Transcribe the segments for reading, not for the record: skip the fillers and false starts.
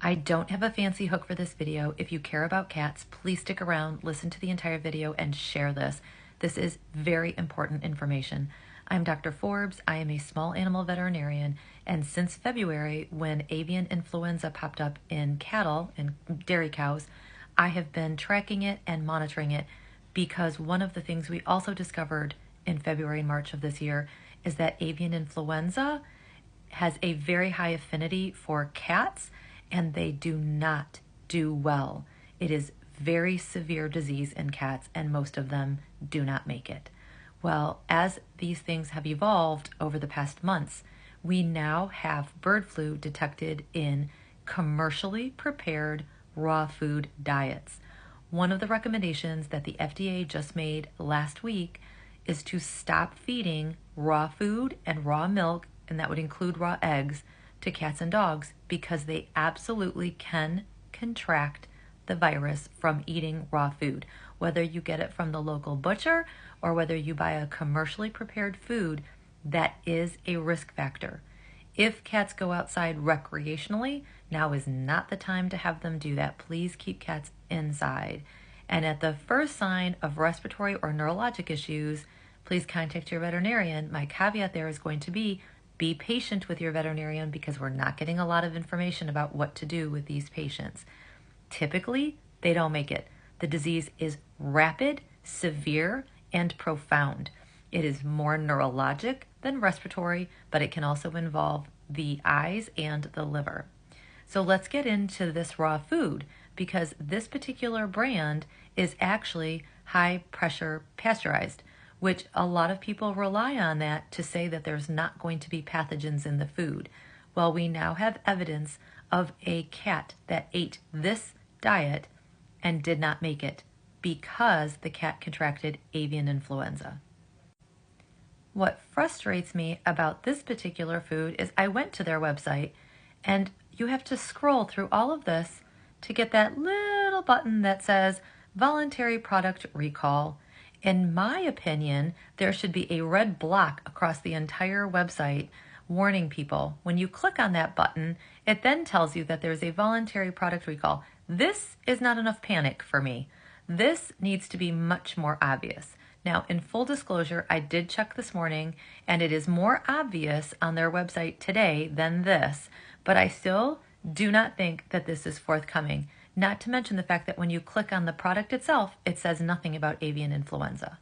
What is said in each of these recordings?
I don't have a fancy hook for this video. If you care about cats, please stick around, listen to the entire video, and share this. This is very important information. I'm Dr. Forbes. I am a small animal veterinarian, and since February, when avian influenza popped up in cattle and dairy cows, I have been tracking it and monitoring it because one of the things we also discovered in February and March of this year is that avian influenza has a very high affinity for cats, and they do not do well. It is very severe disease in cats, and most of them do not make it. Well, as these things have evolved over the past months, we now have bird flu detected in commercially prepared raw food diets. One of the recommendations that the FDA just made last week is to stop feeding raw food and raw milk, and that would include raw eggs, to cats and dogs because they absolutely can contract the virus from eating raw food. Whether you get it from the local butcher or whether you buy a commercially prepared food, that is a risk factor. If cats go outside recreationally, now is not the time to have them do that. Please keep cats inside. And at the first sign of respiratory or neurologic issues, please contact your veterinarian. My caveat there is going to be patient with your veterinarian because we're not getting a lot of information about what to do with these patients. Typically, they don't make it. The disease is rapid, severe, and profound. It is more neurologic than respiratory, but it can also involve the eyes and the liver. So let's get into this raw food because this particular brand is actually high pressure pasteurized, which a lot of people rely on that to say that there's not going to be pathogens in the food. Well, we now have evidence of a cat that ate this diet and did not make it because the cat contracted avian influenza. What frustrates me about this particular food is I went to their website and you have to scroll through all of this to get that little button that says voluntary product recall. In my opinion, there should be a red block across the entire website warning people. When you click on that button, it then tells you that there's a voluntary product recall. This is not enough panic for me. This needs to be much more obvious. Now, in full disclosure, I did check this morning, and it is more obvious on their website today than this, but I still do not think that this is forthcoming. Not to mention the fact that when you click on the product itself, it says nothing about avian influenza.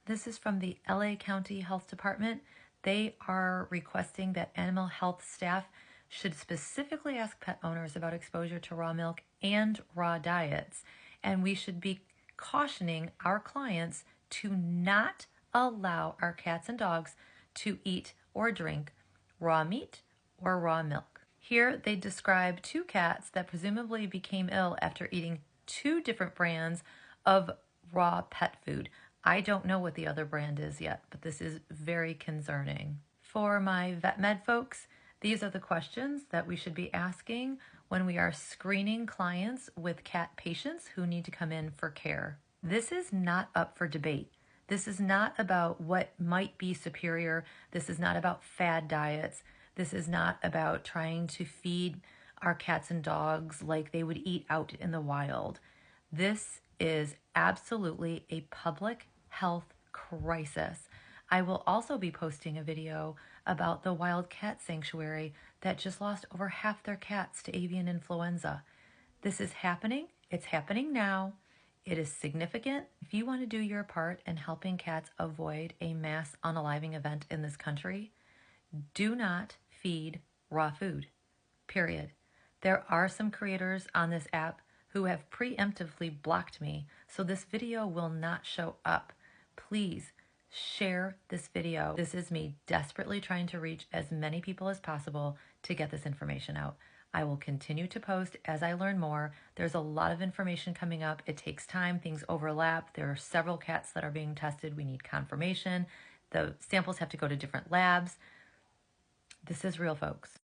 This is from the LA County Health Department. They are requesting that animal health staff should specifically ask pet owners about exposure to raw milk and raw diets. And we should be cautioning our clients to not allow our cats and dogs to eat or drink raw meat or raw milk. Here they describe two cats that presumably became ill after eating two different brands of raw pet food. I don't know what the other brand is yet, but this is very concerning. For my vet med folks, these are the questions that we should be asking when we are screening clients with cat patients who need to come in for care. This is not up for debate. This is not about what might be superior. This is not about fad diets. This is not about trying to feed our cats and dogs like they would eat out in the wild. This is absolutely a public health crisis. I will also be posting a video about the wild cat sanctuary that just lost over half their cats to avian influenza. This is happening. It's happening now. It is significant. If you want to do your part in helping cats avoid a mass unaliving event in this country, do not feed raw food, period. There are some creators on this app who have preemptively blocked me, so this video will not show up. Please share this video. This is me desperately trying to reach as many people as possible to get this information out. I will continue to post as I learn more. There's a lot of information coming up. It takes time. Things overlap. There are several cats that are being tested. We need confirmation. The samples have to go to different labs. This is real, folks.